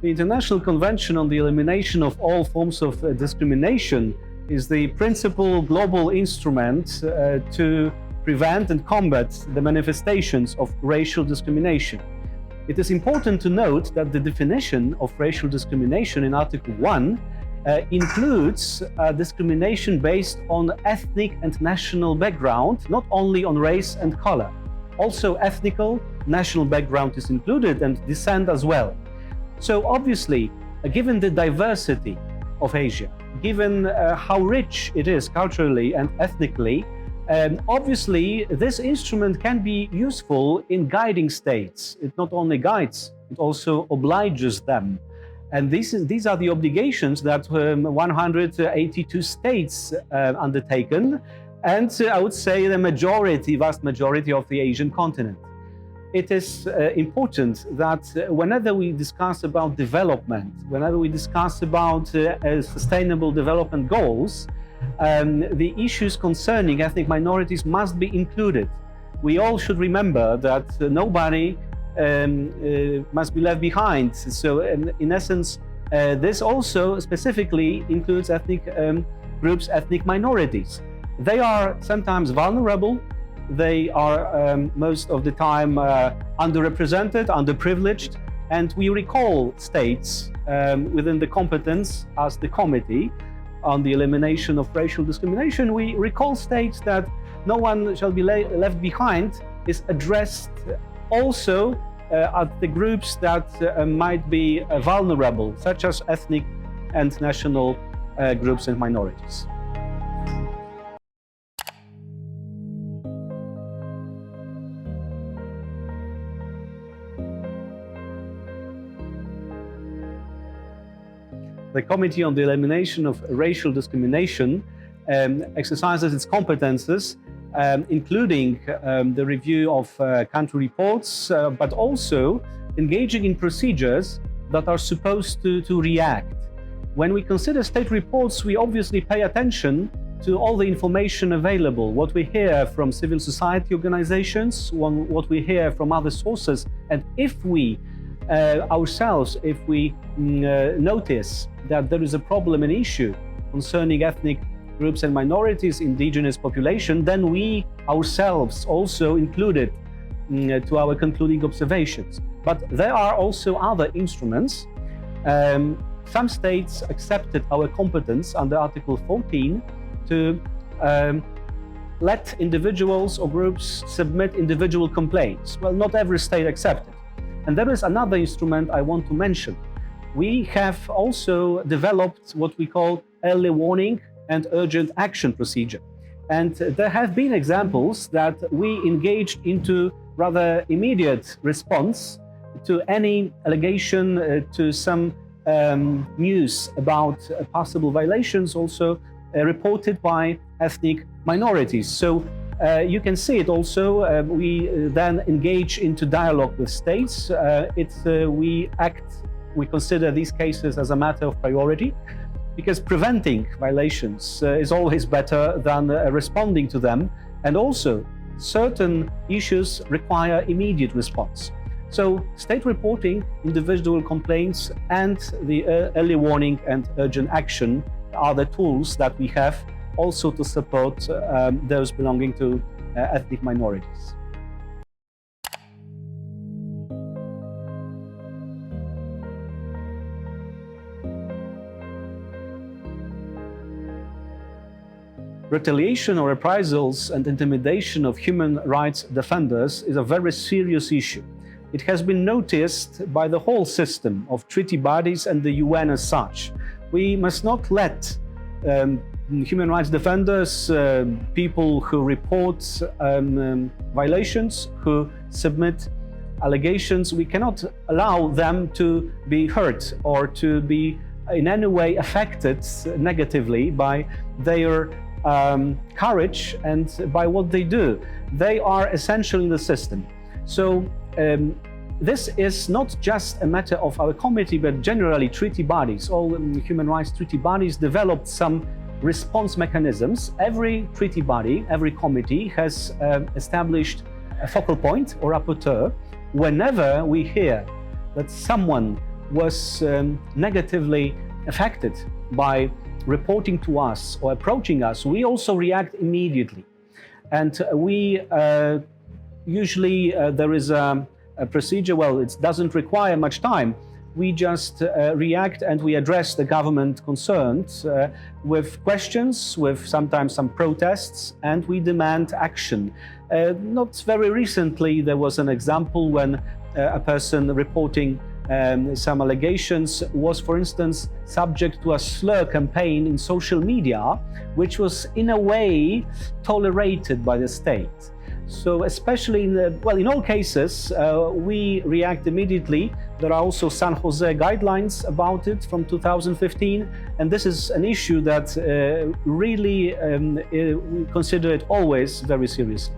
The International Convention on the Elimination of All Forms of Discrimination is the principal global instrument to prevent and combat the manifestations of racial discrimination. It is important to note that the definition of racial discrimination in Article 1 includes discrimination based on ethnic and national background, not only on race and color. Also, ethnical, national background is included and descent as well. So obviously, given the diversity of Asia, given how rich it is culturally and ethnically, obviously this instrument can be useful in guiding states. It not only guides, it also obliges them. And these are the obligations that 182 states undertaken, and I would say the vast majority of the Asian continent. It is important that whenever we discuss about development, whenever we discuss about sustainable development goals, the issues concerning ethnic minorities must be included. We all should remember that nobody must be left behind. So in essence, this also specifically includes ethnic groups, ethnic minorities. They are sometimes vulnerable. They are most of the time underrepresented, underprivileged, and we recall states within the competence as the Committee on the Elimination of Racial Discrimination. We recall states that no one shall be left behind is addressed also at the groups that might be vulnerable, such as ethnic and national groups and minorities. The Committee on the Elimination of Racial Discrimination exercises its competences, including the review of country reports, but also engaging in procedures that are supposed to react. When we consider state reports, we obviously pay attention to all the information available, what we hear from civil society organizations, what we hear from other sources, and if we ourselves, if we notice that there is a problem, an issue concerning ethnic groups and minorities, indigenous population, then we ourselves also include it to our concluding observations. But there are also other instruments. Some states accepted our competence under Article 14 to let individuals or groups submit individual complaints. Well, not every state accepted. And there is another instrument I want to mention. We have also developed what we call early warning and urgent action procedure. And there have been examples that we engaged into rather immediate response to any allegation, to some news about possible violations also reported by ethnic minorities. So you can see it also. We then engage into dialogue with states. We consider these cases as a matter of priority, because preventing violations is always better than responding to them. And also, certain issues require immediate response. So, state reporting, individual complaints, and the early warning and urgent action are the tools that we have also to support those belonging to ethnic minorities. Retaliation or reprisals and intimidation of human rights defenders is a very serious issue. It has been noticed by the whole system of treaty bodies and the UN as such. We must not let human rights defenders, people who report violations, who submit allegations, we cannot allow them to be hurt or to be in any way affected negatively by their courage and by what they do. They are essential in the system. So this is not just a matter of our committee, but generally treaty bodies, all human rights treaty bodies developed some response mechanisms. Every treaty body, every committee has established a focal point or rapporteur. Whenever we hear that someone was negatively affected by reporting to us or approaching us, we also react immediately. And we usually there is a procedure, well, it doesn't require much time. We just react and we address the government concerned with questions, with sometimes some protests, and we demand action. Not very recently, there was an example when a person reporting some allegations was, for instance, subject to a slur campaign in social media, which was in a way tolerated by the state. So especially in all cases, we react immediately. There are also San Jose guidelines about it from 2015, and this is an issue that really we consider it always very seriously.